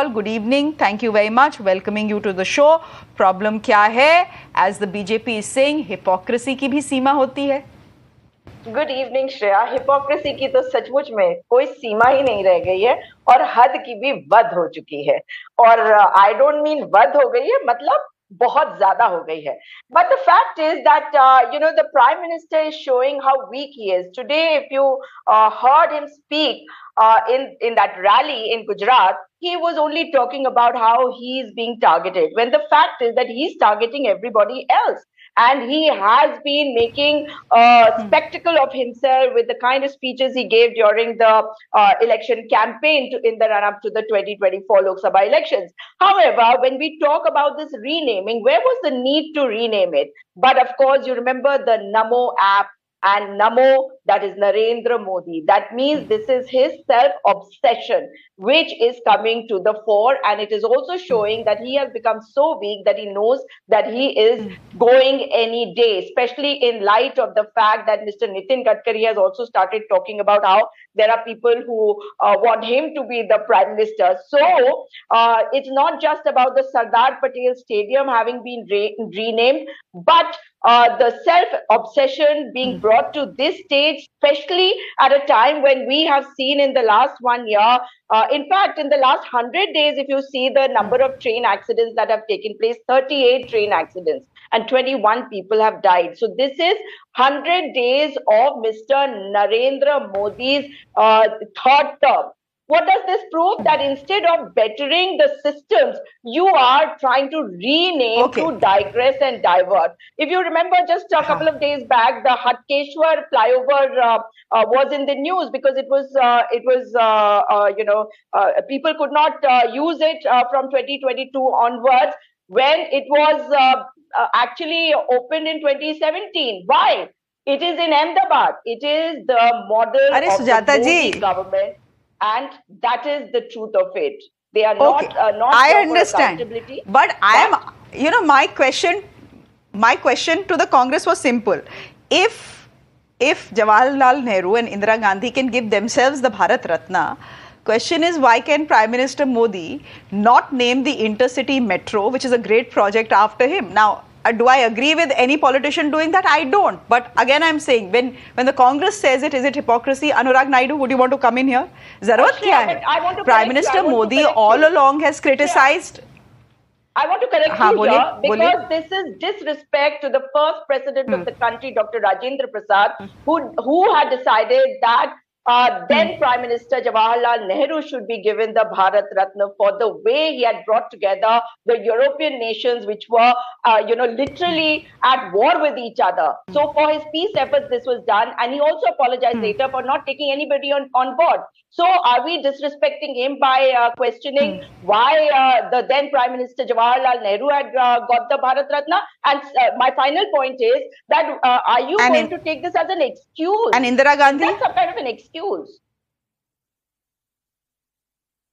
all. Good evening. Thank you very much. Welcoming you to the show. Problem क्या है? As the BJP is saying, hypocrisy की भी सीमा होती है. Good evening Shreya. Hypocrisy की तो सचमुच में कोई सीमा ही नहीं रह गई है और हद की भी वध हो चुकी है. और आई डोंट मीन वध हो गई है, मतलब बहुत ज्यादा हो गई है. But the fact is that the Prime Minister is showing how weak he is. Today, if you heard him speak in that rally in Gujarat, he was only talking about how he is being targeted, when the fact is that he is targeting everybody else. And he has been making a spectacle of himself with the kind of speeches he gave during the election campaign in the run-up to the 2024 Lok Sabha elections. However, when we talk about this renaming, where was the need to rename it? But of course, you remember the Namo app, and Namo, that is Narendra Modi. That means this is his self-obsession, which is coming to the fore. And it is also showing that he has become so weak that he knows that he is going any day, especially in light of the fact that Mr. Nitin Gadkari has also started talking about how there are people who want him to be the Prime Minister. So it's not just about the Sardar Patel Stadium having been renamed, but the self-obsession being brought to this stage, especially at a time when we have seen in the last 1 year, in fact, in the last 100 days, if you see the number of train accidents that have taken place, 38 train accidents and 21 people have died. So this is 100 days of Mr. Narendra Modi's third term. What does this prove? That instead of bettering the systems, you are trying to rename, to digress and divert. If you remember, just a couple of days back, the Hatkeshwar flyover was in the news because people could not use it from 2022 onwards, when it was actually opened in 2017. Why? It is in Ahmedabad. It is the model of Sujata the Modi government. And that is the truth of it. They are not I understand. But I am, my question to the Congress was simple. If Jawaharlal Nehru and Indira Gandhi can give themselves the Bharat Ratna, question is, why can Prime Minister Modi not name the intercity metro, which is a great project, after him? Now, do I agree with any politician doing that? I don't. But again, I'm saying, when the Congress says it, is it hypocrisy? Anurag Naidu, would you want to come in here? Zarurat kya hai? Prime Minister Modi all along has criticized. I want to correct you here, because this is disrespect to the first president of the country, Dr. Rajendra Prasad, who had decided that then Prime Minister Jawaharlal Nehru should be given the Bharat Ratna for the way he had brought together the European nations, which were, literally at war with each other. So for his peace efforts, this was done. And he also apologized later for not taking anybody on board. So are we disrespecting him by questioning why the then Prime Minister Jawaharlal Nehru had got the Bharat Ratna? And my final point is that are you going to take this as an excuse? And Indira Gandhi? That's some kind of an excuse.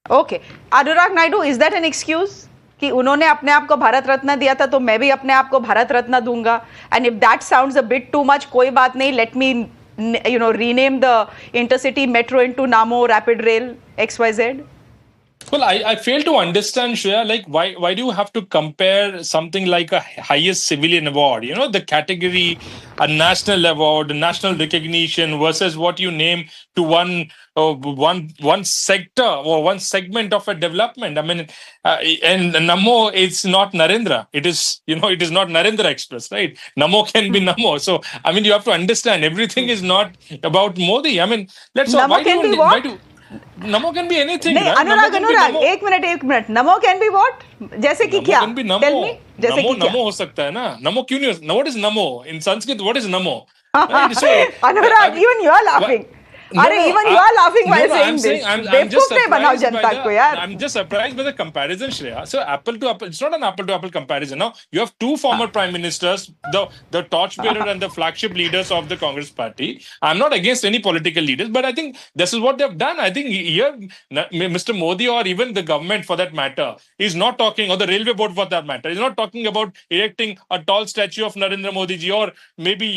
Okay. Anurag Naidu, is that an excuse? कि उन्होंने अपने आप को भारत रत्न दिया था, तो मैं भी अपने आप को भारत रत्न दूंगा. And if that sounds a bit too much, कोई बात नहीं, let me rename the intercity metro into Namo Rapid Rail XYZ. Well, I fail to understand, Shreya, like why do you have to compare something like a highest civilian award, the category, a national award, national recognition, versus what you name to one sector or one segment of a development. I mean, and Namo, it's not Narendra. It is, it is not Narendra Express, right? Namo can be Namo. So, I mean, you have to understand, everything is not about Modi. I mean, Namo can be what? Namo can be anything. नहीं, right? अनुराग, एक minute. Namo can be what? जैसे कि क्या? Can be Namo. Tell me. जैसे कि क्या? Namo हो सकता है ना? Namo क्यों नहीं हो? What is Namo? In Sanskrit, what is Namo? Right? So, Anurag, even you are laughing. Even you are laughing while saying this. I'm just surprised by the comparison, Shreya. So apple to apple, it's not an apple to apple comparison. No, you have two former prime ministers, the torchbearer and the flagship leaders of the Congress party. I'm not against any political leaders, but I think this is what they've done. I think here, Mr. Modi, or even the government for that matter, is not talking, or the railway board for that matter, is not talking about erecting a tall statue of Narendra Modi ji, or maybe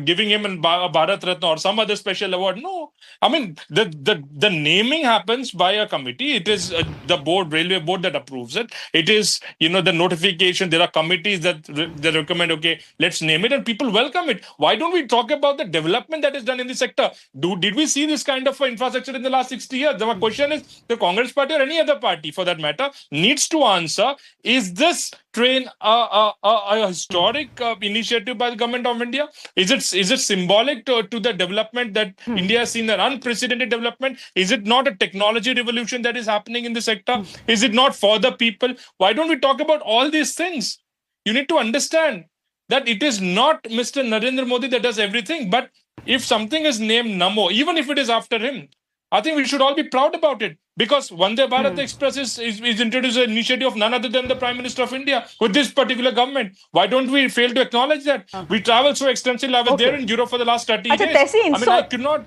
giving him a Bharat Ratna or some other special special award. No, I mean the naming happens by a committee. It is the railway board that approves it. It is the notification. There are committees that recommend. Okay, let's name it, and people welcome it. Why don't we talk about the development that is done in the sector? Did we see this kind of infrastructure in the last 60 years? The question is, the Congress party or any other party for that matter needs to answer: is this train a historic initiative by the government of India? Is it symbolic to the development that India has seen, an unprecedented development? Is it not a technology revolution that is happening in the sector? Is it not for the people? Why don't we talk about all these things? You need to understand that it is not Mr. Narendra Modi that does everything, but if something is named Namo, even if it is after him, I think we should all be proud about it, because Vande Bharat Express is introduced an initiative of none other than the Prime Minister of India with this particular government. Why don't we fail to acknowledge that? We travel so extensively. I was there in Europe for the last 30 days. I mean, I could not...